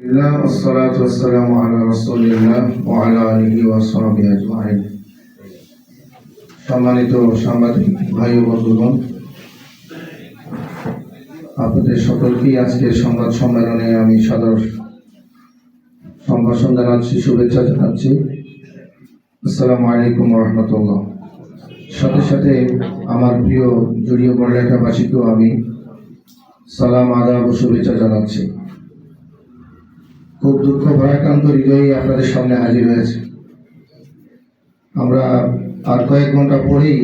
والصلاة والسلام على رسول الله وعلى آله وصحبه أجمعين। সম্মানিত সাংবাদিক ভাই ও বন্ধুগণ, আপনাদের সকলকেই আজকের সংবাদ সম্মেলনে আমি সাদর সম্ভাষণ জানাচ্ছি, শুভেচ্ছা জানাচ্ছি। আসসালামু আলাইকুম ওয়া রাহমাতুল্লাহ। সাথে সাথে আমার প্রিয় জুড়িয়ে বড়লেখাবাসীকেও আমি সালাম, আদাব ও শুভেচ্ছা জানাচ্ছি। খুব দুঃখ ভরাক্রান্ত হৃদয়ে আপনাদের সামনে হাজির হয়েছে। আমরা আর কয়েক ঘন্টা পরেই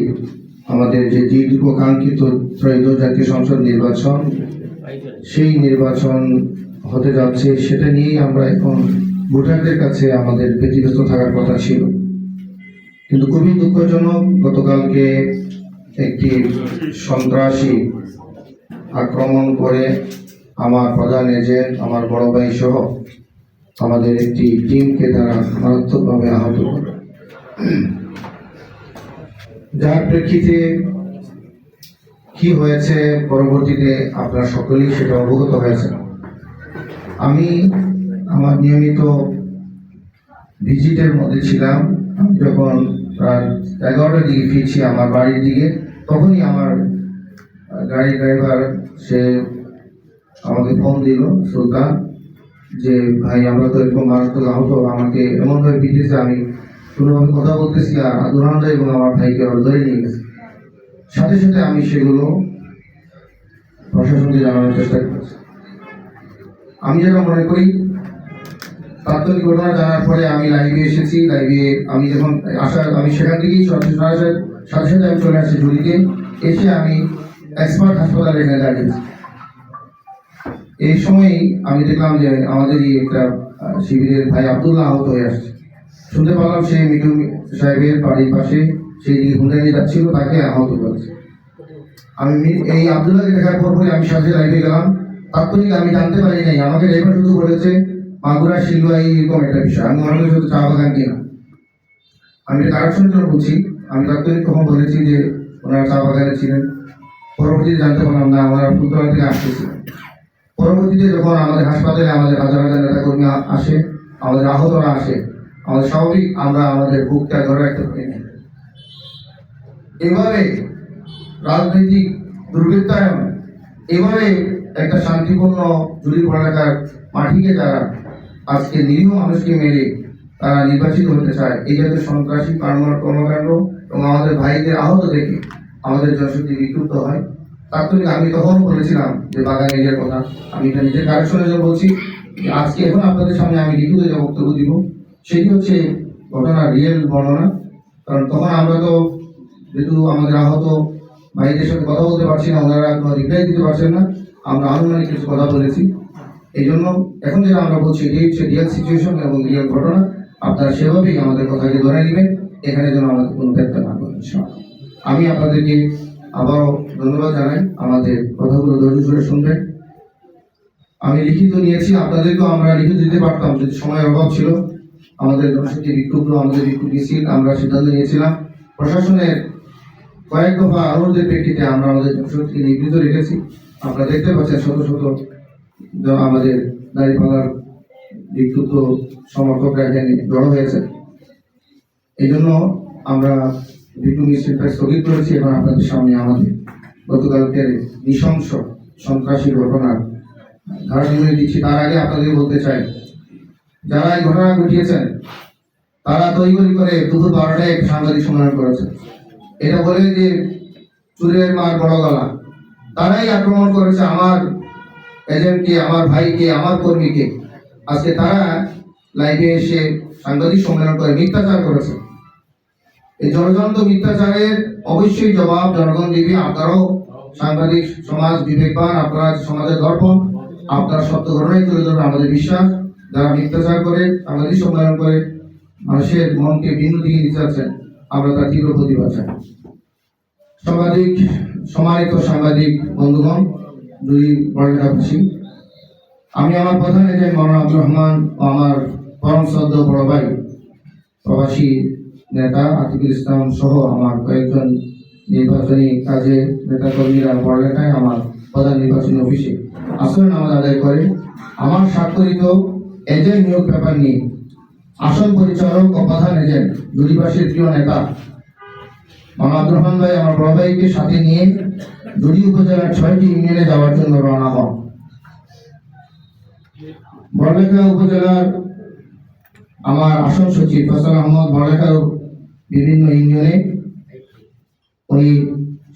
আমাদের যে দীর্ঘ কাঙ্ক্ষিত ত্রয়োদশ জাতীয় সংসদ নির্বাচন, সেই নির্বাচন হতে যাচ্ছে, সেটা নিয়েই আমরা এখন ভোটারদের কাছে আমাদের ব্যতিব্যস্ত থাকার কথা ছিল। কিন্তু খুবই দুঃখজনক, গতকালকে একটি সন্ত্রাসী আক্রমণ করে আমার প্রধান এজেন্ট, আমার বড় ভাই সহ আমাদের একটি টিমকে তারা মারাত্মকভাবে আহত করে, যার প্রেক্ষিতে কি হয়েছে পরবর্তীতে আপনারা সকলেই সেটা অবগত হয়েছে। আমি আমার নিয়মিত ভিজিটের মধ্যে ছিলাম। আমি যখন প্রায় 11টার দিকে ফিরছি আমার বাড়ির দিকে, তখনই আমার গাড়ির ড্রাইভার সে আমাকে ফোন দিল, সুলতান, যে ভাই আমরা তো এরকম মারাত্মক আহত, আমাকে এমনভাবে পিটিয়েছে, আমি কোনোভাবে কথা বলতেছি আর আদুরানন্দা এবং আমার ভাইকে আবার ধরে নিয়ে গেছে। সাথে সাথে আমি সেগুলো প্রশাসনকে জানানোর চেষ্টা করেছি। আমি যেটা মনে করি, তাৎক্ষণিক ঘটনা জানার পরে আমি লাইভে এসেছি। লাইভে আমি যখন আমি সেখান থেকেই সাথে সাথে আমি চলে আসছি ঝুড়িতে। এসে আমি এক্সপার্ট হাসপাতালে এনে দাঁড়িয়েছি। এই সময়ই আমি দেখলাম যে আমাদের একটা শিবিরের ভাই আব্দুল্লাহ আহত হয়ে আসছে। শুনতে পারলাম সে মিঠু সাহেবের বাড়ির পাশে সেই দিকে হুন্ডা নিয়ে যাচ্ছিল, তাকে আহত করেছে। আমি এই আব্দুল্লাহকে দেখার পর আমি সাথে লাইভে গেলাম। তাৎক্ষণিক আমি জানতে পারি নাই, আমাকে ড্রাইভার শুধু বলেছে মাগুরা শিলুয়া এরকম একটা বিষয়। আমি মনে করি শুধু চা বাগান কিনা। আমি কারেকশনের জন্য বলছি, আমি তাৎক্ষণিক তখন বলেছি যে ওনারা চা বাগানে ছিলেন। পরবর্তীতে জানতে পারলাম না, ওনারা ফুলতলা থেকে আসতেছিলেন। পরবর্তীতে যখন আমাদের হাসপাতালে আমাদের হাজার হাজার নেতাকর্মী আসে, আমাদের আহতরা আসে, আমাদের স্বাভাবিক আমরা আমাদের বুকটা ধরে রাখতে পারি না। এভাবে রাজনৈতিক দুর্বৃত্তায়ন, এভাবে একটা শান্তিপূর্ণ জুড়ি পড়ালেখার মাটিকে যারা আজকে নিরীহ মানুষকে মেরে তারা নির্বাচিত হতে চায়, এই জাতীয় সন্ত্রাসী কর্মকাণ্ড এবং আমাদের ভাইদের আহত দেখে আমাদের জনশক্তি বিক্ষুব্ধ হয়। তাৎক্ষণিক আমি তখন বলেছিলাম যে বাগান এরিয়ার কথা, আমি এটা নিজের কারেকশনের জন্য বলছি। আজকে এখন আপনাদের সামনে আমি লিখিত যে বক্তব্য দিব, সেটি হচ্ছে ঘটনার রিয়েল বর্ণনা। কারণ তখন আমরা তো যেহেতু আমাদের আহত ভাইদের সাথে কথা বলতে পারছি না, ওনারা কোনো রিপ্লাই দিতে পারছেন না, আমরা আনুমানিক কিছু কথা বলেছি। এই জন্য এখন যেটা আমরা বলছি এটি হচ্ছে রিয়েল সিচুয়েশন এবং রিয়েল ঘটনা। আপনারা সেভাবেই আমাদের কথাকে ধরে নেবেন, এখানে যেন আমাদের কোনো ব্যর্থ না করেন। আমি আপনাদেরকে আবারও ধন্যবাদ জানাই, আমাদের কথাগুলো ধৈর্য ধরে শুনবেন। আমি লিখিত নিয়েছি, আপনাদেরকেও আমরা লিখিত দিতে পারতাম যদি সময়ের অভাব ছিল। আমাদের জনশক্তি বিক্ষুব্ধ, আমাদের বিক্ষোভ মিছিল আমরা সিদ্ধান্ত নিয়েছিলাম। প্রশাসনের কয়েক দফা অনুরোধের প্রেক্ষিতে আমরা আমাদের জনশক্তিকে নিবৃত রেখেছি। আপনারা দেখতে পাচ্ছেন শত শত আমাদের দাঁড়িপাল্লার বিক্ষুব্ধ সমর্থকরা এখানে জড়ো হয়েছে। এই জন্য আমরা বিক্ষোভ মিছিলটা স্থগিত করেছি। এবং আপনাদের সামনে আমাদের গতকালকের নৃশংস সন্ত্রাসী ঘটনার ধারণা নিয়ে দিচ্ছি। তার আগে আপনাদের বলতে চাই, যারা এই ঘটনা ঘটিয়েছেন তারা তৈরি করে দুপুর 12টায় এক সাংবাদিক সম্মেলন করেছে। এটা বলে যে চুরের মার বড় গলা, তারাই আক্রমণ করেছে আমার এজেন্টকে, আমার ভাইকে, আমার কর্মীকে। আজকে তারা লাইভে এসে সাংবাদিক সম্মেলন করে মিথ্যাচার করেছে। এই জনযন্ত্র মিথ্যাচারের অবশ্যই জবাব জনগণ দিবে। আপনারাও সাংবাদিক সমাজ বিবেকবান, আপনারা সমাজের দর্পণ, আপনারা সত্য ঘটনাই তুলে ধরবেন আমাদের বিশ্বাস। যারা মিথ্যাচার করে সাংবাদিক সম্মেলন করে মানুষের মনকে ভিন্ন দিকে নিতে চাচ্ছেন, আমরা তার তীব্র প্রতিবাদ চাই। সম্মানিত সাংবাদিক বন্ধুগণ, দুই বড়লেখাবাসী, আমি আমার প্রধান এজেন্ট মাওলানা আব্দুর রহমান ও আমার পরম শ্রদ্ধেয় বড় ভাই প্রবাসী নেতা আতিকুল ইসলাম সহ আমার কয়েকজন নির্বাচনী কাজে নেতাকর্মীরা পড়ালেখায় আমার প্রধান নির্বাচনী অফিসে আসলে নামাজ আদায় করে। আমার স্বাক্ষরিত এজেন্ট নিয়োগ ব্যাপার নিয়ে আসন পরিচালক ও প্রধান এজেন্ট জুড়িবাসীর প্রিয় নেতা মাওলানা আব্দুর রহমান ভাই আমার বড় ভাইকে সাথে নিয়ে জুড়ি উপজেলার 6টি ইউনিয়নে যাওয়ার জন্য রওনা হন। বড়লেখা উপজেলার আমার আসন সচিব ফয়সাল আহমদ বড়লেখার বিভিন্ন ইউনিয়নে উনি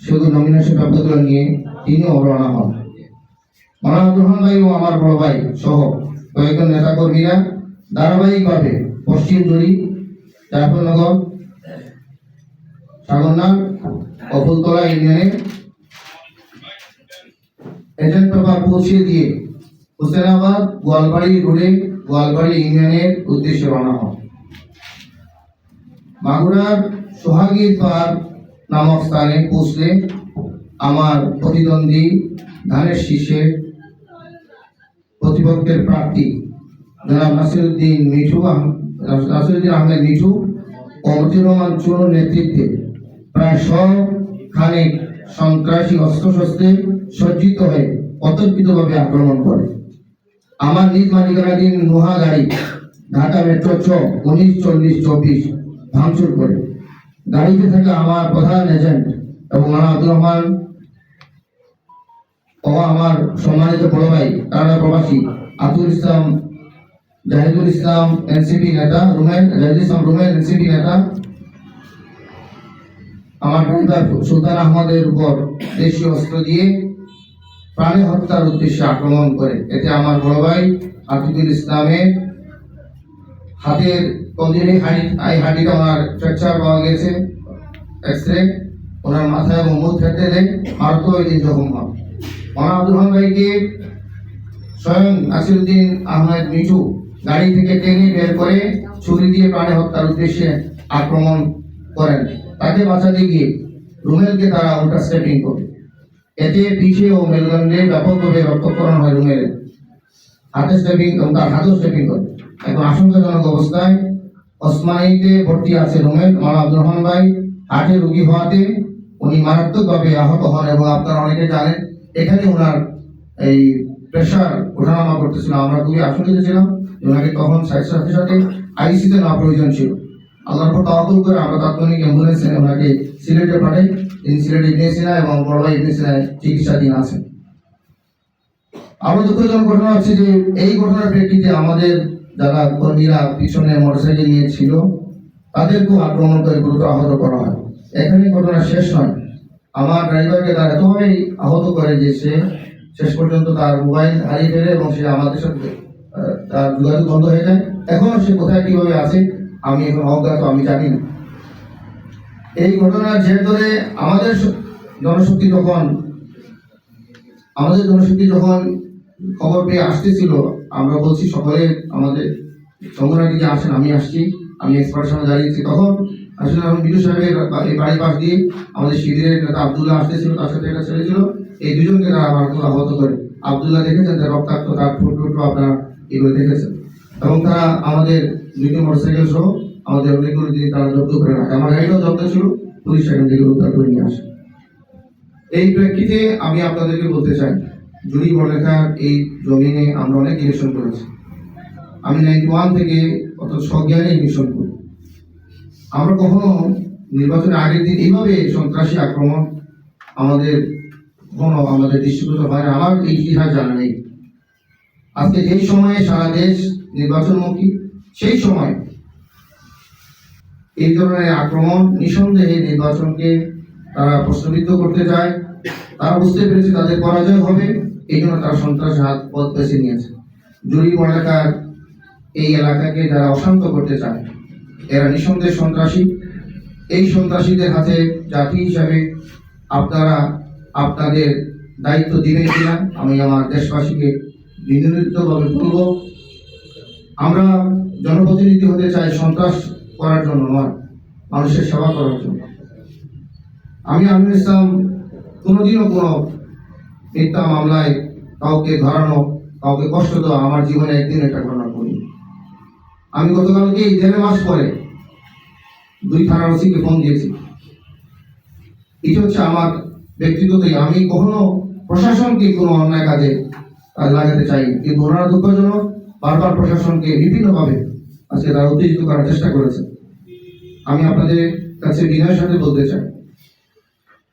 শুধু নমিনেশন পেপারগুলো নিয়ে তিনিও রওনা হন। মাওলানা আব্দুর রহমান ভাই ও আমার বড় ভাই সহ কয়েকজন নেতাকর্মীরা ধারাবাহিকভাবে পশ্চিম জুড়ি, জাফরনগর, সাগরনাল ও ফুলতলা ইউনিয়নে এজেন্ট পেপার পৌঁছে দিয়ে হুসেনাবাদ গোয়ালবাড়ি রোডে গোয়ালবাড়ি ইউনিয়নের উদ্দেশ্যে রওনা হন। মাগুরার সোহাগীর পাড় নামক স্থানে পৌঁছলে আমার প্রতিদ্বন্দ্বী ধানের শীষে প্রতিপক্ষের প্রার্থী জনাব নাসিরুদ্দিন আহমেদ মিঠু ও মতিউর রহমান চুনুর নেতৃত্বে প্রায় 100 খানেক সন্ত্রাসী অস্ত্রশস্ত্রে সজ্জিত হয়ে অতর্কিতভাবে আক্রমণ করে আমার নিজ মালিকানাধীন নোহা গাড়ি ঢাকা মেট্রো চ 1940-24 ভাঙচুর করে। গাড়িতে থাকা আমার প্রধান এজেন্ট এবং মাওলানা আব্দুর রহমান ও আমার সম্মানিত বড় ভাই কানাডা প্রবাসী আতুল ইসলাম, জাহিদুল ইসলাম এনসিপি নেতা, জাহিদুল ইসলাম রুমেন এনসিপি নেতা, আমার ড্রাইভার সুলতান আহমদের উপর দেশীয় অস্ত্র দিয়ে প্রাণী হত্যার উদ্দেশ্যে আক্রমণ করে। এতে আমার বড় ভাই আতিকুল ইসলামের হাতের কদিনে হাঁটিটা ওনার ফ্র্যাকচার পাওয়া গেছে, এক্সরে, ওনার মাথায় এবং মুখ ফেটে দেয়, মারাত্মক জখম হন। মাওলানা আব্দুর রহমান ভাইকে স্বয়ং নাসিরুদ্দিন আহমেদ মিঠু গাড়ি থেকে টেনে বের করে ছুরি দিয়ে প্রাণী হত্যার উদ্দেশ্যে আক্রমণ করেন। তাকে বাঁচাতে গিয়ে রুমেলকে তারা উল্টা স্টেপিং করে। এতে পিঠে ও মেরুদণ্ডে ব্যাপকভাবে রক্তক্ষরণ হয়। রুমেল হাতে স্টেপিং এবং তার হাতেও স্টেপিং করে। এখন আশঙ্কাজনক অবস্থায় ওসমানীতে ভর্তি আছে রুমেল। মাওলানা আব্দুর রহমান ভাই হার্টের রোগী হওয়াতে উনি মারাত্মকভাবে আহত হন এবং আপনারা অনেকে জানেন এখানে ওনার এই প্রেশার ওঠানামা করতেছিল। আমরা খুবই আশঙ্কিত ছিলাম, ওনাকে তখন সাথে সাথে আইসিতে নেওয়া প্রয়োজন ছিল। আল্লাহর উপর তাওয়াক্কুল করে আমরা তাৎক্ষণিক অ্যাম্বুলেন্সে ওনাকে সিলেটে পাঠাই। তিনি সিলেট ইবনে সিনা এবং বড় ভাই ইবনে সিনায় চিকিৎসাধীন আছেন। আরো দুঃখজনক ঘটনা হচ্ছে যে এই ঘটনার প্রেক্ষিতে আমাদের যারা কর্মীরা পিছনে মোটরসাইকেল নিয়ে ছিল তাদেরকেও আক্রমণ করে গুরুতর আহত করা হয়। এখানে ঘটনা শেষ নয়, আমার ড্রাইভারকে তারা এতভাবেই আহত করে যে সে শেষ পর্যন্ত তার মোবাইল হারিয়ে ফেলে এবং সে আমাদের সাথে তার যোগাযোগ বন্ধ হয়ে যায়। এখনো সে কোথায় কিভাবে আছে আমি এখন অজ্ঞাত, আমি জানি না। এই ঘটনার জের ধরে আমাদের জনশক্তি যখন খবর পেয়ে আসতেছিল, আমরা বলছি সকলে আমাদের সংগঠনকে যে আসেন, আমি আসছি, আমি এক্সপার্টের সামনে দাঁড়িয়েছি। তখন আসলে এখন বিজু সাহেবের এই বাড়ির পাশ দিয়ে আমাদের শিবিরের নেতা আবদুল্লাহ আসতেছিল, তার সাথে একটা ছেলে ছিল। এই দুজনকে তারা মারাত্মক আহত করে। আবদুল্লাহ দেখেছেন তার রক্তাক্ত, তার ঠোঁটো আপনারা এগুলো দেখেছেন। এবং তারা আমাদের 2টি মোটরসাইকেল সহ আমাদের অনেকগুলো জিনিস তারা জব্দ করে রাখে। আমার গাড়িটাও জব্দ ছিল, পুলিশ এখান থেকে উদ্ধার করে নিয়ে আসে। এই প্রেক্ষিতে আমি আপনাদেরকে বলতে চাই, জুড়ি বড়লেখার এই জমিনে আমরা অনেক ইলেকশন করেছি। আমি 91 থেকে অত সজ্ঞানে ইলেকশন করি। আমরা কখনো নির্বাচনের আগের দিন এইভাবে সন্ত্রাসী আক্রমণ আমাদের দৃষ্টিগোচর হয় না। আমার এই ইতিহাস জানা নেই। আজকে যেই সময়ে সারা দেশ নির্বাচনমুখী, সেই সময় এই ধরনের আক্রমণ নিঃসন্দেহে নির্বাচনকে তারা প্রশ্নবিদ্ধ করতে চায়। তারা বুঝতে পেরেছে তাদের পরাজয় হবে, এই জন্য তারা সন্ত্রাসের হাত পথ বেছে নিয়েছে। জুড়ি বড়লেখার এই এলাকাকে যারা অশান্ত করতে চায় এরা নিঃসন্দেহে সন্ত্রাসী। এই সন্ত্রাসীদের হাতে জাতি হিসাবে আপনারা আপনাদের দায়িত্ব দিবেন কিনা আমি আমার দেশবাসীকে বিনীতভাবে বলব। আমরা জনপ্রতিনিধি হতে চাই সন্ত্রাস করার জন্য নয়, মানুষের সেবা করার জন্য। আমি আমিনুল ইসলাম কোনোদিনও কোনো মিথ্যা মামলায় কাউকে ধরানো, কাউকে কষ্ট দেওয়া আমার জীবনে একদিন একটা ঘটনা করি। আমি গতকালকে 1.5 মাস পরে 2 থানার ওসিকে ফোন দিয়েছি। এটা হচ্ছে আমার ব্যক্তিগতই, আমি কখনো প্রশাসনকে কোনো অন্যায় কাজে লাগাতে চাই, কিন্তু ওনারা দুঃখজনক বারবার প্রশাসনকে বিভিন্নভাবে আজকে তারা উত্তেজিত করার চেষ্টা করেছে। আমি আপনাদের কাছে বিনয়ের সাথে বলতে চাই,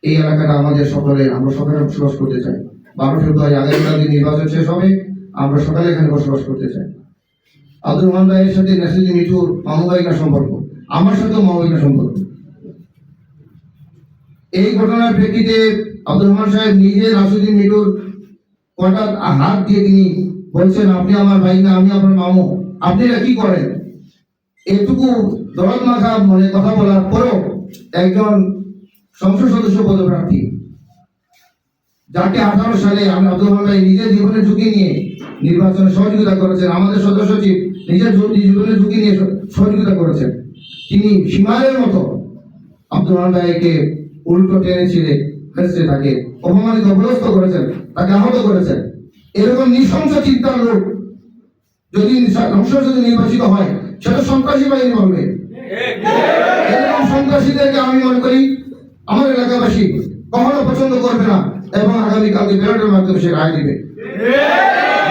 এই এলাকাটা আমাদের সকলের, আমরা সকলে বসবাস করতে চাই। 12 ফেব্রুয়ারি আগামীকাল নির্বাচন শেষ হবে, আমরা সকালে এখানে বসবাস করতে চাই। আব্দুর রহমান ভাইয়ের সাথে নাসিরুদ্দিন মিঠুর মামুবাইকা সম্পর্ক, আমার সাথেও মামুবাইকা সম্পর্ক। এই ঘটনার প্রেক্ষিতে আব্দুর রহমান সাহেব নিজে নাসিরুদ্দিন মিঠুর হঠাৎ হাত দিয়ে তিনি বলছেন, আপনি আমার ভাই না, আমি আপনার মামু, আপনি এটা কি করেন? এটুকু দরদ মাখা মনে কথা বলার পরেও একজন সংসদ সদস্য পদপ্রার্থী, যাকে 18 সালে আমি আব্দুর রহমান ভাই নিজের জীবনের ঝুঁকি নিয়ে নির্বাচনে সহযোগিতা করেছেন, আমাদের সদস্য সচিব নিজের জীবনের ঝুঁকি নিয়ে সহযোগিতা করেছেন, তিনি সীমায়ের মতো আব্দুর রহমান ভাইকে উল্টো টেনে ছিঁড়ে ফেসে তাকে অপমানিত অপদস্থ করেছেন, তাকে আহত করেছেন। এরকম নৃশংস চিন্তার লোক যদি সংসদ নির্বাচিত হয়, সেটা সন্ত্রাসী বাহিনী বলবে। এরকম সন্ত্রাসীদেরকে আমি মনে করি আমার এলাকাবাসী কখনো পছন্দ করবে না, এবং আগামীকালকে ব্যালটের মাধ্যমে সে রায় দিবে।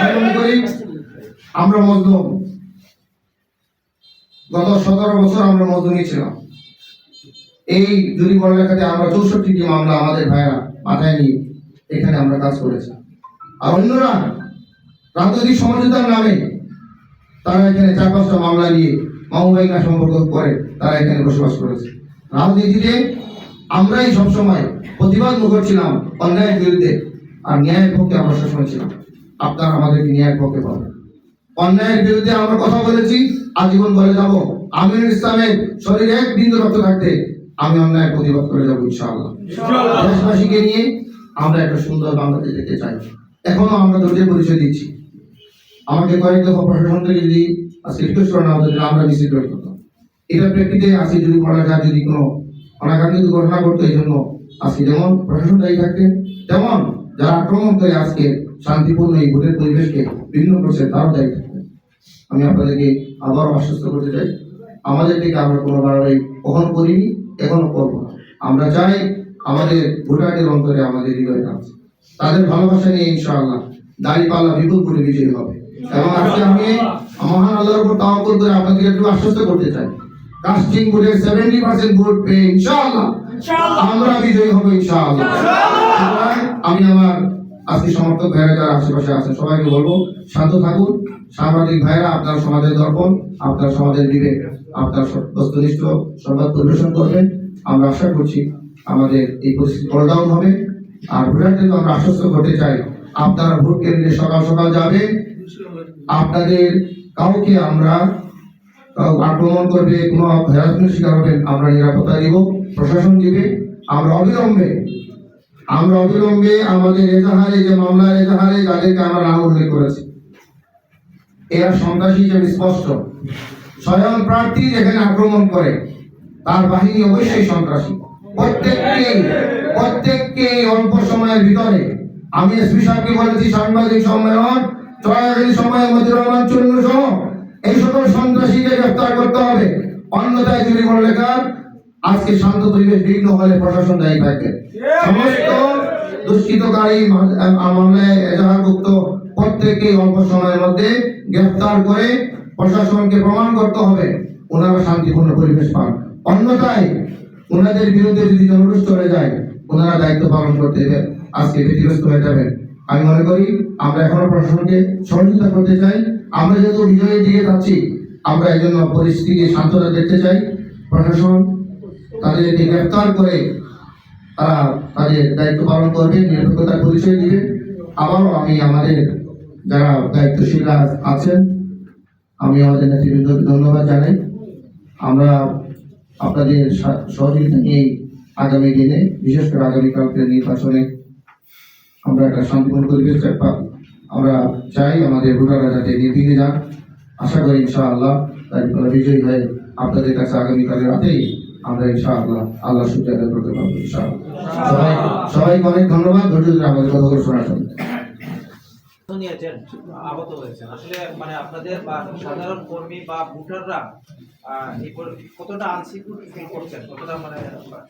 আমি মনে করি আমরা মজলুম, গত 17 বছর আমরা মজলুমই ছিলাম। এই জুরি পড়ালেখাতে আমরা 64টি মামলা আমাদের ভাইরা মাথায় নিয়ে এখানে আমরা কাজ করেছি। আর অন্যরা রাজনৈতিক সমঝোতার নামে তারা এখানে 4-5টা মামলা নিয়ে মামুবাইকা সম্পর্ক করে তারা এখানে বসবাস করেছে। রাজনীতিতে আমরাই সবসময় প্রতিবাদ মুখর ছিলাম অন্যায়ের বিরুদ্ধে, আর ন্যায়ের পক্ষে আমরা সবসময় ছিলাম। আপনারা আমাদেরকে ন্যায়ের পক্ষে পাবেন। অন্যায়ের বিরুদ্ধে আমরা কথা বলেছি, আজীবন বলে যাব। আমিনুল ইসলামের শরীরে 1 বিন্দু রক্ত থাকতে আমি অন্যায়ের প্রতিবাদ করে যাবো ইনশাআল্লাহ। দেশবাসীকে নিয়ে আমরা একটা সুন্দর বাংলাদেশ দেখতে চাই। এখনো আমরা ধৈর্যের পরিচয় দিচ্ছি। আমাকে কয়েক দফা প্রশাসন থেকে যদি আজকে রিকোয়েস্ট করা না হতো, আমরা মিছিল তৈরি করতাম। এটার প্রেক্ষিতে আজকে যদি পড়ালেখা যদি কোনো অনাকাঙ্ক্ষিত ঘটনা ঘটতো, এই জন্য আজকে যেমন প্রশাসন দায়ী থাকতেন, তেমন যারা আক্রমণ করে আজকে শান্তিপূর্ণ এই ভোটের পরিবেশকে বিভিন্ন করছে তারাও দায়ী থাকতেন। আমি আপনাদেরকে আবারও আশ্বস্ত করতে চাই, আমাদের থেকে আমরা কোনো বাড়াবাড়ি কখনো করিনি, এখনো করবো না। আমরা চাই আমাদের ভোটারদের অন্তরে আমাদের হৃদয়টা আছে, তাদের ভালোবাসা নিয়ে ইনশাআল্লাহ দাঁড়িপাল্লা বিপুল করে বিজয়ী হবে। এবং আজকে আমি মহান আল্লাহর উপর তাওয়াক্কুল করে আপনাদেরকে একটু আশ্বস্ত করতে চাই, কাস্টিং ভোটে 70% ভোট পেয়ে ইনশাআল্লাহ আমরা বিজয়ী হব ইনশাআল্লাহ। আমি আমার আজকে সমর্থক ভাইরা যারা আশেপাশে আছেন সবাইকে বলবো, শান্ত থাকুন। সাংবাদিক ভাইরা, আপনার সমাজের দর্পণ, আপনার সমাজের বিবেক, আপনার বস্তুনিষ্ঠ সংবাদ পরিবেশন করবেন। আমরা আশা করছি আমাদের এই পরিস্থিতি ডাউন হবে। আর ভোটারদের আমরা আশ্বস্ত করতে চাই, আপনারা ভোট কেন্দ্রে সকাল সকাল যাবে। আপনাদের কাউকে আমরা আক্রমণ করবে, কোনো হ্যারাসমেন্ট শিকার হবেন, আমরা নিরাপত্তা দিব, প্রশাসন দিবে। আমরা অবিলম্বে আমাদের এজাহারে, যে মামলার এজাহারে যাদেরকে আমরা নাম উল্লেখ করেছি, এরা সন্ত্রাসী হিসেবে স্পষ্ট। স্বয়ং প্রার্থী যেখানে আক্রমণ করে তার বাহিনী অবশ্যই সন্ত্রাসী। প্রত্যেককে অল্প সময়ের ভিতরে আমি এসপি সাহেবকে বলেছি, সাংবাদিক সম্মেলন চলাকালীন সময়ে মজিবুর রহমান চূর্ণ সহ এই সকল সন্ত্রাসীকে গ্রেফতার করতে হবে, অন্যথায় জুরি পড়ালেখার আজকে শান্ত পরিবেশ বিঘ্ন হলে প্রশাসন দায়ী থাকবে। সমস্ত দুষ্কৃতকারী মামলায় এজাহারভুক্ত প্রত্যেককে অল্প সময়ের মধ্যে গ্রেফতার করে প্রশাসনকে প্রমাণ করতে হবে ওনারা শান্তিপূর্ণ পরিবেশ পান, অন্যথায় ওনাদের বিরুদ্ধে যদি জনরুষ্ট হয়ে যায় ওনারা দায়িত্ব পালন করতে আজকে ব্যতিগ্রস্ত হয়ে যাবেন। আমি মনে করি আমরা এখনো প্রশাসনকে সহযোগিতা করতে চাই। আমরা যেহেতু বিজয়ের দিকে যাচ্ছি, আমরা এই জন্য পরিস্থিতিকে শান্ততা দেখতে চাই। প্রশাসন তাদেরকে গ্রেফতার করে তারা তাদের দায়িত্ব পালন করবে, নিরপেক্ষতার পরিচয় দিবে। আবারও আমি আমাদের যারা দায়িত্বশীল আছেন, আমি আমাদের নেতৃবৃন্দকে ধন্যবাদ জানাই। আমরা আপনাদের সহযোগিতা নিয়ে আগামী দিনে, বিশেষ করে আগামীকালকে নির্বাচনে আমরা একটা শান্তিপূর্ণ পরিবেশ আমরা চাই। আমাদের ভোটাররা যাতে নির্বিঘ্নে যান, আশা করি ইনশাআল্লাহ তারিখগুলো বিজয়ী হয়ে আপনাদের কাছে আগামীকালের রাতেই আমরা ইনশাআল্লাহ আল্লাহ শুকরিয়া আদায় করতে পারবো ইনশাআল্লাহ। সবাইকে অনেক ধন্যবাদ ধৈর্য ধরে আমাদের কথাগুলো শোনার জন্য। নিয়েছেন, আহত হয়েছেন, আসলে মানে আপনাদের বা সাধারণ কর্মী বা ভোটাররা কতটা আনসিকিউর ফিল করছেন, কতটা মানে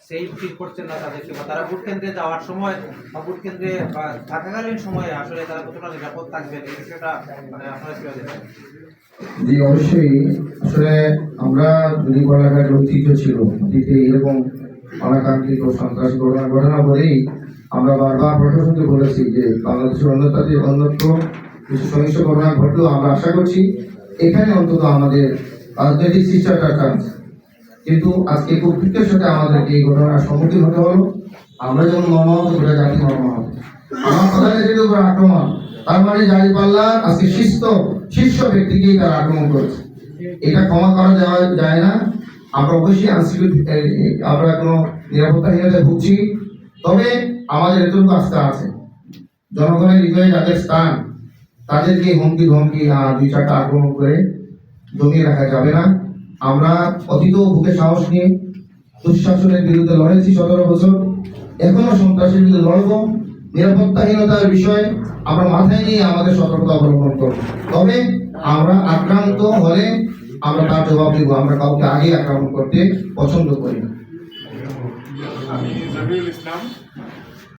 সেফ ফিল করছেন না তাদেরকে, বা তারা ভোট কেন্দ্রে যাওয়ার সময় বা ভোট কেন্দ্রে বা থাকাকালীন সময়ে আসলে তারা কতটা নিরাপদ থাকবেন, এই বিষয়টা মানে আপনারা কিভাবে দেখেন? জি, অবশ্যই। আসলে আমরা যদি এলাকার যে ঐতিহ্য ছিল, অতীতে এরকম অনাকাঙ্ক্ষিত সন্ত্রাসী ঘটনা বলেই আমরা বারবার প্রশাসনকে বলেছি যে বাংলাদেশের অন্যত্র কিছু সহিংস ঘটনা ঘটলেও আমরা আশা করছি এখানে অন্তত আমাদের রাজনৈতিক শিষ্টাচার চান্স। কিন্তু আজকে খুব দুঃখের সাথে আমাদেরকে এই ঘটনার সম্মুখীন হতে হলো। আমরা যেমন মর্মাহত, গোটা জাতি মর্মাহত। আমার কথা যেহেতু আক্রমণ, তার মানে দাঁড়িপাল্লা আজকে শীর্ষ ব্যক্তিকেই তারা আক্রমণ করেছে। এটা ক্ষমা করা যায় না। আমরা অবশ্যই আমরা কোনো নিরাপত্তাহীনতায় ভুগছি, তবে আমাদের এতটুকু আস্থা আছে, জনগণের হৃদয়ে যাদের স্থান তাদেরকে হুমকি ধমকি আর 2-4টা আক্রমণ করে দমিয়ে রাখা যাবে না। আমরা অতীতেও বুকে সাহস নিয়ে দুঃশাসনের বিরুদ্ধে লড়েছি 17 বছর, এখনো সন্ত্রাসের বিরুদ্ধে লড়ব। নিরাপত্তাহীনতার বিষয়ে আমরা মাথায় নিয়ে আমাদের সতর্কতা অবলম্বন করব। তবে আমরা আক্রান্ত হলে আমরা তার জবাব দেবো। আমরা কাউকে আগে আক্রমণ করতে পছন্দ করি না। আমি জহিরুল ইসলাম,